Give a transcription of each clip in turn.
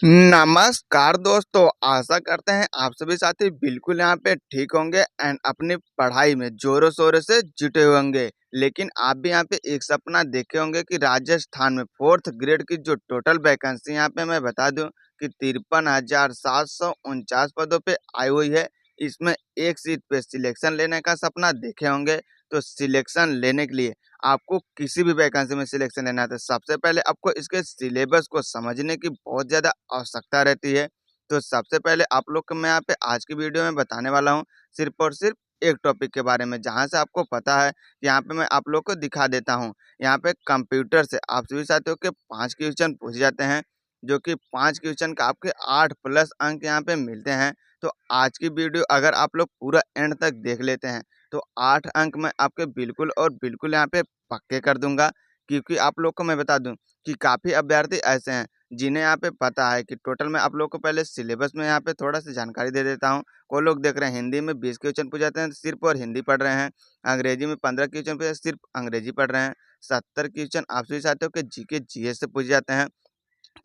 नमस्कार दोस्तों, आशा करते हैं आप सभी साथी बिल्कुल यहाँ पे ठीक होंगे एंड अपनी पढ़ाई में जोरों शोरों से जुटे हुए होंगे। लेकिन आप भी यहाँ पे एक सपना देखे होंगे कि राजस्थान में 4th ग्रेड की जो टोटल वैकेंसी यहाँ पे मैं बता दूं कि 53,749 पदों पे आई हुई है। इसमें एक सीट पे सिलेक्शन लेने का सपना देखे होंगे। तो सिलेक्शन लेने के लिए आपको किसी भी वैकेंसी में सिलेक्शन लेना है तो सबसे पहले आपको इसके सिलेबस को समझने की बहुत ज़्यादा आवश्यकता रहती है। तो सबसे पहले आप लोग को मैं यहाँ पे आज की वीडियो में बताने वाला हूँ सिर्फ और सिर्फ एक टॉपिक के बारे में, जहाँ से आपको पता है यहाँ पे मैं आप लोग को दिखा देता हूँ। यहाँ पे कंप्यूटर से आप सभी साथियों के 5 क्वेश्चन पूछे जाते हैं, जो कि 5 क्वेश्चन का आपके 8 प्लस अंक यहाँ पे मिलते हैं। तो आज की वीडियो अगर आप लोग पूरा एंड तक देख लेते हैं तो 8 अंक मैं आपके बिल्कुल और बिल्कुल यहाँ पे पक्के कर दूंगा। क्योंकि आप लोग को मैं बता दूं कि काफ़ी अभ्यर्थी ऐसे हैं जिन्हें यहाँ पे पता है कि टोटल मैं आप लोग को पहले सिलेबस में यहाँ पे थोड़ा सी जानकारी दे देता हूँ। कोई लोग देख रहे हैं हिंदी में 20 क्वेश्चन पूछ जाते हैं सिर्फ और हिंदी पढ़ रहे हैं, अंग्रेजी में 15 क्वेश्चन पूछे सिर्फ अंग्रेजी पढ़ रहे हैं, 70 क्वेश्चन आप सभी साथियों के जीके जीएस से पूछ जाते हैं।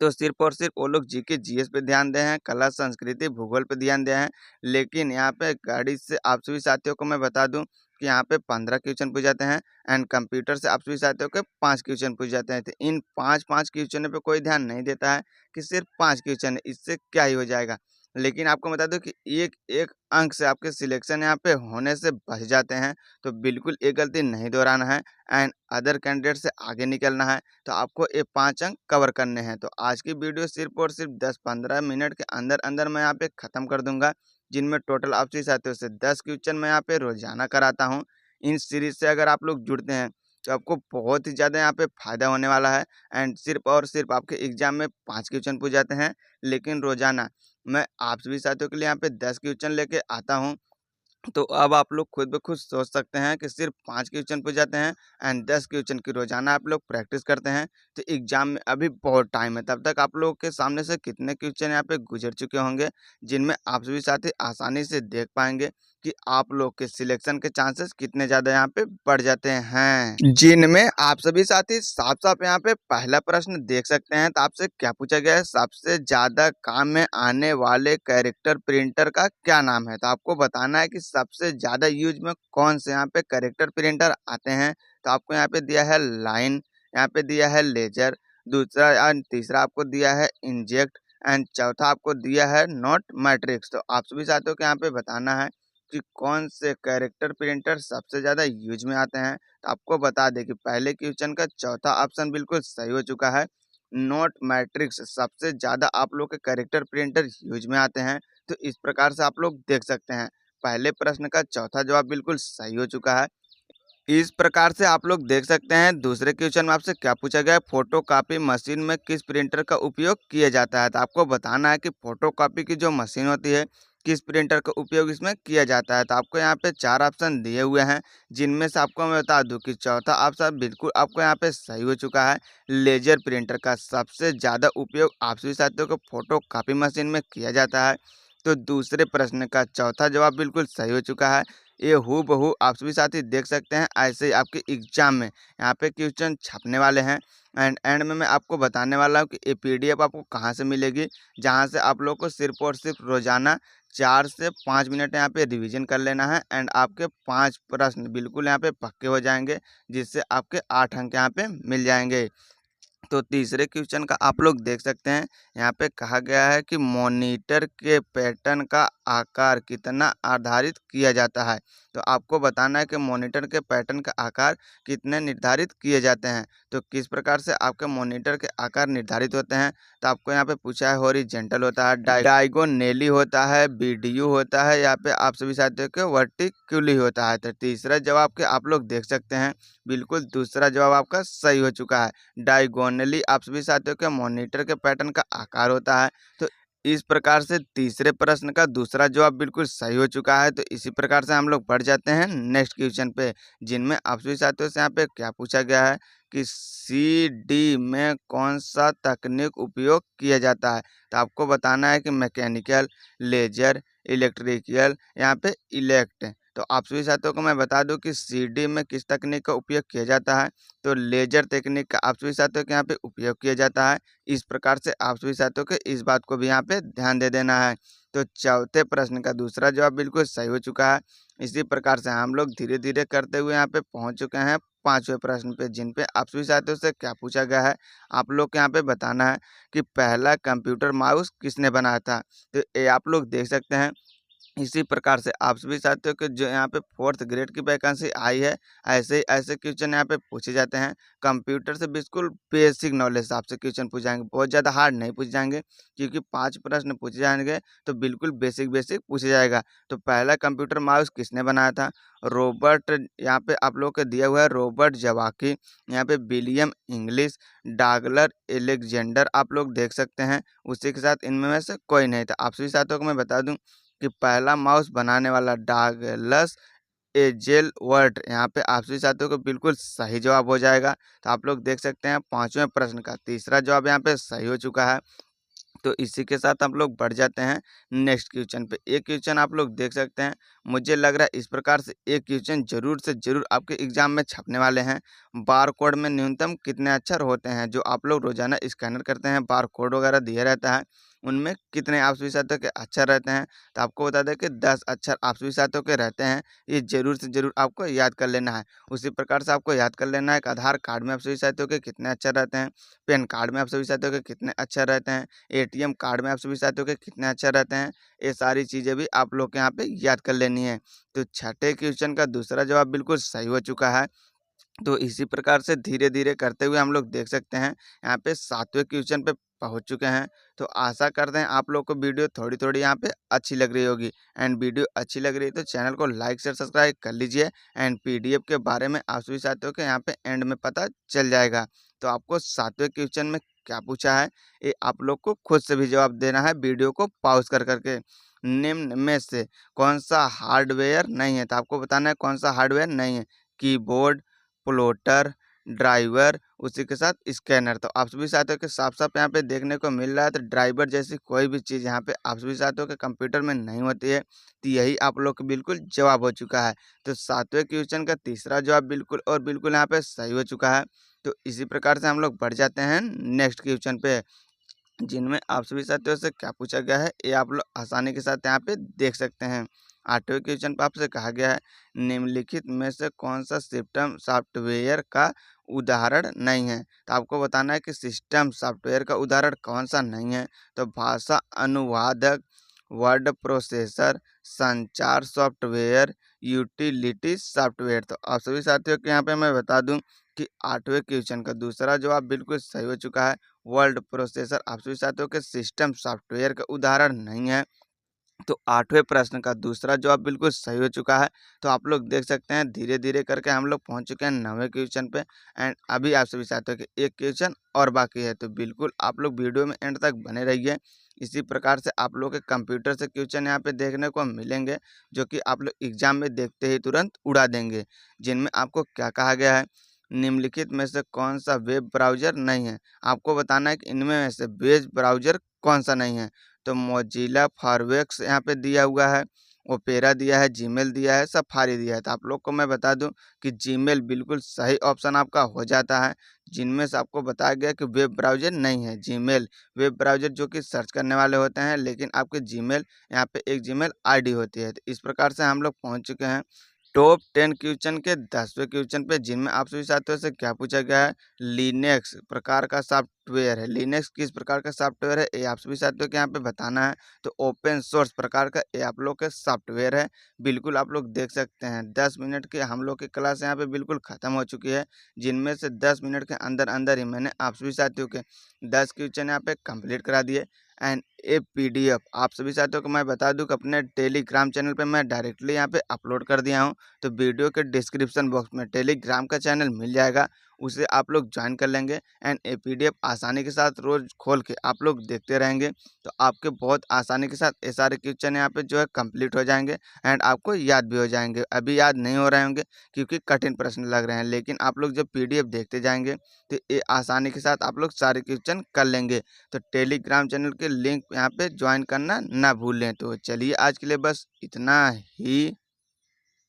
तो सिर्फ और सिर्फ वो लोग जीके जीएस पे ध्यान दे हैं, कला संस्कृति भूगोल पे ध्यान दे हैं। लेकिन यहाँ पे गाड़ी से आप सभी साथियों को मैं बता दूं कि यहाँ पे 15 क्वेश्चन पूछ जाते हैं एंड कंप्यूटर से आप सभी साथियों के 5 क्वेश्चन पूछ जाते हैं। तो इन 5 क्वेश्चनों पे कोई ध्यान नहीं देता है कि सिर्फ 5 क्वेश्चन है, इससे क्या ही हो जाएगा। लेकिन आपको बता दूं कि एक एक अंक से आपके सिलेक्शन यहाँ पे होने से बच जाते हैं। तो बिल्कुल ये गलती नहीं दोहराना है एंड अदर कैंडिडेट से आगे निकलना है। तो आपको ये 5 अंक कवर करने हैं। तो आज की वीडियो सिर्फ और सिर्फ 10-15 मिनट के अंदर अंदर मैं यहाँ पे ख़त्म कर दूंगा, जिनमें टोटल आपसी साथियों से 10 क्वेश्चन मैं यहाँ पे रोजाना कराता हूँ। इन सीरीज से अगर आप लोग जुड़ते हैं तो आपको बहुत ही ज़्यादा यहाँ पे फ़ायदा होने वाला है एंड सिर्फ और सिर्फ आपके एग्जाम में 5 क्वेश्चन पूछ जाते हैं। लेकिन रोजाना मैं आप सभी साथियों के लिए यहाँ पे 10 क्वेश्चन लेके आता हूँ। तो अब आप लोग खुद ब खुद सोच सकते हैं कि सिर्फ 5 क्वेश्चन पूछ जाते हैं एंड 10 क्वेश्चन की रोजाना आप लोग प्रैक्टिस करते हैं। तो एग्जाम में अभी बहुत टाइम है, तब तक आप लोगों के सामने से कितने क्वेश्चन यहाँ पे गुजर चुके होंगे, जिनमें आप सभी साथी आसानी से देख पाएंगे कि आप लोग के सिलेक्शन के चांसेस कितने ज़्यादा यहाँ पे बढ़ जाते हैं। जिनमें आप सभी साथी साफ साफ यहाँ पे पहला प्रश्न देख सकते हैं। तो आपसे क्या पूछा गया है, सबसे ज़्यादा काम में आने वाले कैरेक्टर प्रिंटर का क्या नाम है। तो आपको बताना है कि सबसे ज़्यादा यूज में कौन से यहाँ पे कैरेक्टर प्रिंटर आते हैं। तो आपको यहाँ पे दिया है लाइन, यहाँ पे दिया है लेजर, दूसरा एंड तीसरा आपको दिया है इंजेक्ट एंड चौथा आपको दिया है नोट मैट्रिक्स। तो आप सभी साथियों को यहाँ पे बताना है कि कौन से कैरेक्टर प्रिंटर सबसे ज़्यादा यूज में आते हैं। तो आपको बता दें कि पहले क्वेश्चन का चौथा ऑप्शन बिल्कुल सही हो चुका है। नोट मैट्रिक्स सबसे ज़्यादा आप लोग के कैरेक्टर प्रिंटर यूज में आते हैं। तो इस प्रकार से आप लोग देख सकते हैं पहले प्रश्न का चौथा जवाब बिल्कुल सही हो चुका है। इस प्रकार से आप लोग देख सकते हैं दूसरे क्वेश्चन में आपसे क्या पूछा गया है, फोटोकॉपी मशीन में किस प्रिंटर का उपयोग किया जाता है। तो आपको बताना है कि फोटोकॉपी की जो मशीन होती है किस प्रिंटर का उपयोग इसमें किया जाता है। तो आपको यहाँ पे 4 ऑप्शन दिए हुए हैं, जिनमें से आपको मैं बता दूं कि चौथा ऑप्शन बिल्कुल आपको यहाँ पे सही हो चुका है। लेजर प्रिंटर का सबसे ज़्यादा उपयोग आप सभी साथियों को फोटोकॉपी मशीन में किया जाता है। तो दूसरे प्रश्न का चौथा जवाब बिल्कुल सही हो चुका है। ये हूबहू आप सभी साथी देख सकते हैं, ऐसे ही आपके एग्जाम में यहाँ पे क्वेश्चन छपने वाले हैं एंड एंड में मैं आपको बताने वाला हूँ कि ये पीडीएफ आपको कहाँ से मिलेगी, जहाँ से आप लोग को सिर्फ और सिर्फ रोजाना 4 से 5 मिनट यहाँ पे रिवीजन कर लेना है एंड आपके 5 प्रश्न बिल्कुल यहाँ पे पक्के हो जाएंगे, जिससे आपके 8 अंक यहाँ पे मिल जाएंगे। तो तीसरे क्वेश्चन का आप लोग देख सकते हैं, यहाँ पे कहा गया है कि मॉनिटर के पैटर्न का आकार कितना आधारित किया जाता है। तो आपको बताना है कि मॉनिटर के पैटर्न का आकार कितने निर्धारित किए जाते हैं। तो किस प्रकार से आपके मॉनिटर के आकार निर्धारित होते हैं। तो आपको यहाँ पे पूछा है हॉरिजॉन्टल होता है, डायगोनली होता है, बीडीयू होता है, यहाँ पे आप सभी साथियों के वर्टिक्युली होता है। तो तीसरा जवाब के आप लोग देख सकते हैं, बिल्कुल दूसरा जवाब आपका सही हो चुका है। डायगोनली आप सभी साथियों के मॉनिटर के पैटर्न का आकार होता है। तो इस प्रकार से तीसरे प्रश्न का दूसरा जवाब बिल्कुल सही हो चुका है। तो इसी प्रकार से हम लोग बढ़ जाते हैं नेक्स्ट क्वेश्चन पे, जिनमें आप सभी साथियों से यहाँ पे क्या पूछा गया है कि सी डी में कौन सा तकनीक उपयोग किया जाता है। तो आपको बताना है कि मैकेनिकल, लेजर, इलेक्ट्रिकल, यहाँ पे इलेक्ट। तो आप सभी साथियों को मैं बता दूं कि सीडी में किस तकनीक का उपयोग किया जाता है, तो लेजर तकनीक का आप सभी साथियों के यहाँ पे उपयोग किया जाता है। इस प्रकार से आप सभी साथियों को इस बात को भी यहाँ पे ध्यान दे देना है। तो चौथे प्रश्न का दूसरा जवाब बिल्कुल सही हो चुका है। इसी प्रकार से हम लोग धीरे-धीरे करते हुए यहाँ पे पहुँच चुके हैं 5वें प्रश्न पे, जिन पे आप सभी साथियों से क्या पूछा गया है, आप लोग को यहाँ पे बताना है कि पहला कंप्यूटर माउस किसने बनाया था? तो ये आप लोग देख सकते हैं। इसी प्रकार से आप सभी साथियों को जो यहाँ पे 4th ग्रेड की वैकेंसी आई है, ऐसे ही ऐसे क्वेश्चन यहाँ पे पूछे जाते हैं। कंप्यूटर से बिल्कुल बेसिक नॉलेज आपसे क्वेश्चन पूछ जाएँगे, बहुत ज़्यादा हार्ड नहीं पूछ जाएँगे, क्योंकि 5 प्रश्न पूछे जाएँगे तो बिल्कुल बेसिक पूछा जाएगा। तो पहला कंप्यूटर माउस किसने बनाया था? रॉबर्ट, यहाँ पे आप लोगों को दिया हुआ है रॉबर्ट जवाकी, यहाँ पे विलियम इंग्लिश, डगलस अलेक्जेंडर आप लोग देख सकते हैं। उसी के साथ इनमें में से कोई नहीं था। आप सभी साथियों को मैं बता दूँ कि पहला माउस बनाने वाला डगलस एज़ेलवर्थ, यहाँ पे आप सभी साथियों को बिल्कुल सही जवाब हो जाएगा। तो आप लोग देख सकते हैं 5वें प्रश्न का तीसरा जवाब यहाँ पे सही हो चुका है। तो इसी के साथ हम लोग बढ़ जाते हैं नेक्स्ट क्वेश्चन पे। एक क्वेश्चन आप लोग देख सकते हैं, मुझे लग रहा है इस प्रकार से एक क्वेश्चन ज़रूर से ज़रूर आपके एग्जाम में छपने वाले हैं। बारकोड में न्यूनतम कितने अक्षर होते हैं? जो आप लोग रोज़ाना स्कैनर करते हैं, बारकोड वगैरह दिया रहता है, उनमें कितने आप सभी साथियों के अक्षर रहते हैं? तो आपको बता दें कि 10 अक्षर आप सभी साथियों के रहते हैं। ये ज़रूर से ज़रूर आपको याद कर लेना है। उसी प्रकार से आपको याद कर लेना है कि आधार कार्ड में आप सभी साथियों के कितने अक्षर रहते हैं, पैन कार्ड में आप सभी साथियों के कितने अक्षर रहते हैं, एटीएम कार्ड में आप सभी साथियों के कितने अक्षर रहते हैं। ये सारी चीज़ें भी आप लोग के यहाँ पे याद कर लेनी है। तो छठे क्वेश्चन का दूसरा जवाब बिल्कुल सही हो चुका है। तो इसी प्रकार से धीरे-धीरे करते हुए हम लोग देख सकते हैं, यहाँ पे 7वें क्वेश्चन पे पहुँच चुके हैं। तो आशा करते हैं आप लोग को वीडियो थोड़ी-थोड़ी यहाँ पे अच्छी लग रही होगी, एंड वीडियो अच्छी लग रही है तो चैनल को लाइक, शेयर, सब्सक्राइब कर लीजिए, एंड पीडीएफ के बारे में आप सभी साथियों को यहाँ पे एंड में पता चल जाएगा। तो आपको 7वें क्वेश्चन में क्या पूछा है, ये आप लोग को खुद से भी जवाब देना है वीडियो को पॉज़ कर के। निम्न में से कौन-सा हार्डवेयर नहीं है? तो आपको बताना है कौन-सा हार्डवेयर नहीं है। कीबोर्ड, प्लॉटर, ड्राइवर, उसी के साथ स्कैनर। तो आप सभी साथियों के साफ-साफ यहाँ पे देखने को मिल रहा है, तो ड्राइवर जैसी कोई भी चीज़ यहाँ पे आप सभी साथियों के कंप्यूटर में नहीं होती है। तो यही आप लोग को बिल्कुल जवाब हो चुका है। तो 7वें क्वेश्चन का तीसरा जवाब बिल्कुल और बिल्कुल यहाँ पे सही हो चुका है। तो इसी प्रकार से हम लोग बढ़ जाते हैं नेक्स्ट क्वेश्चन पे, जिनमें आप सभी साथियों से क्या पूछा गया है, ये आप लोग आसानी के साथ यहाँ पे देख सकते हैं। 8वें क्वेश्चन पे आपसे कहा गया है, निम्नलिखित में से कौन-सा सिस्टम सॉफ्टवेयर का उदाहरण नहीं है? तो आपको बताना है कि सिस्टम सॉफ्टवेयर का उदाहरण कौन-सा नहीं है। तो भाषा अनुवादक, वर्ड प्रोसेसर, संचार सॉफ्टवेयर, यूटिलिटी सॉफ्टवेयर। तो आप सभी साथियों को यहाँ पे मैं बता दूँ कि 8वें क्वेश्चन का दूसरा जवाब बिल्कुल सही हो चुका है। वर्ड प्रोसेसर आप सभी साथियों के सिस्टम सॉफ्टवेयर का उदाहरण नहीं है। तो 8वें प्रश्न का दूसरा जवाब बिल्कुल सही हो चुका है। तो आप लोग देख सकते हैं धीरे-धीरे करके हम लोग पहुँच चुके हैं 9वें क्वेश्चन पे, एंड अभी आप सभी साथियों के एक क्वेश्चन और बाकी है। तो बिल्कुल आप लोग वीडियो में एंड तक बने रहिए। इसी प्रकार से आप लोग के कंप्यूटर से क्वेश्चन यहाँ पे देखने को मिलेंगे, जो कि आप लोग एग्ज़ाम में देखते ही तुरंत उड़ा देंगे। जिनमें आपको क्या कहा गया है, निम्नलिखित में से कौन-सा वेब ब्राउज़र नहीं है? आपको बताना है कि इनमें में से वेब ब्राउज़र कौन-सा नहीं है। तो मोज़िला फायरफॉक्स यहाँ पे दिया हुआ है, ओपेरा दिया है, जीमेल दिया है, सफारी दिया है। तो आप लोग को मैं बता दूँ कि जीमेल बिल्कुल सही ऑप्शन आपका हो जाता है। जिनमें से आपको बताया गया कि वेब ब्राउज़र नहीं है, जीमेल। वेब ब्राउज़र जो कि सर्च करने वाले होते हैं, लेकिन आपके जीमेल यहाँ पे एक जीमेल आईडी होती है। तो इस प्रकार से हम लोग पहुँच चुके हैं टॉप 10 क्वेश्चन के 10वें क्वेश्चन पे, जिनमें आप सभी साथियों से क्या पूछा गया है, लिनक्स प्रकार का सॉफ्टवेयर है। लिनक्स किस प्रकार का सॉफ्टवेयर है, ये आप सभी साथियों को यहाँ पे बताना है। तो ओपन सोर्स प्रकार का ये आप लोग के सॉफ्टवेयर है। बिल्कुल आप लोग देख सकते हैं 10 मिनट की हम लोग की क्लास यहाँ पे बिल्कुल ख़त्म हो चुकी है, जिनमें से 10 मिनट के अंदर ही मैंने आप सभी साथियों के 10 क्वेश्चन यहाँ पे कंप्लीट करा दिए, एंड ए पीडीएफ आप सभी साथियों को मैं बता दूं कि अपने टेलीग्राम चैनल पे मैं डायरेक्टली यहाँ पे अपलोड कर दिया हूँ। तो वीडियो के डिस्क्रिप्शन बॉक्स में टेलीग्राम का चैनल मिल जाएगा, उसे आप लोग ज्वाइन कर लेंगे, एंड ए पीडीएफ आसानी के साथ रोज़ खोल के आप लोग देखते रहेंगे, तो आपके बहुत आसानी के साथ ये सारे क्वेश्चन यहाँ पे जो है कंप्लीट हो जाएंगे, एंड आपको याद भी हो जाएंगे। अभी याद नहीं हो रहे होंगे क्योंकि कठिन प्रश्न लग रहे हैं, लेकिन आप लोग जब पीडीएफ देखते जाएंगे तो ये आसानी के साथ आप लोग सारे क्वेश्चन कर लेंगे। तो टेलीग्राम चैनल के लिंक यहाँ पे ज्वाइन करना ना भूलें। तो चलिए आज के लिए बस इतना ही।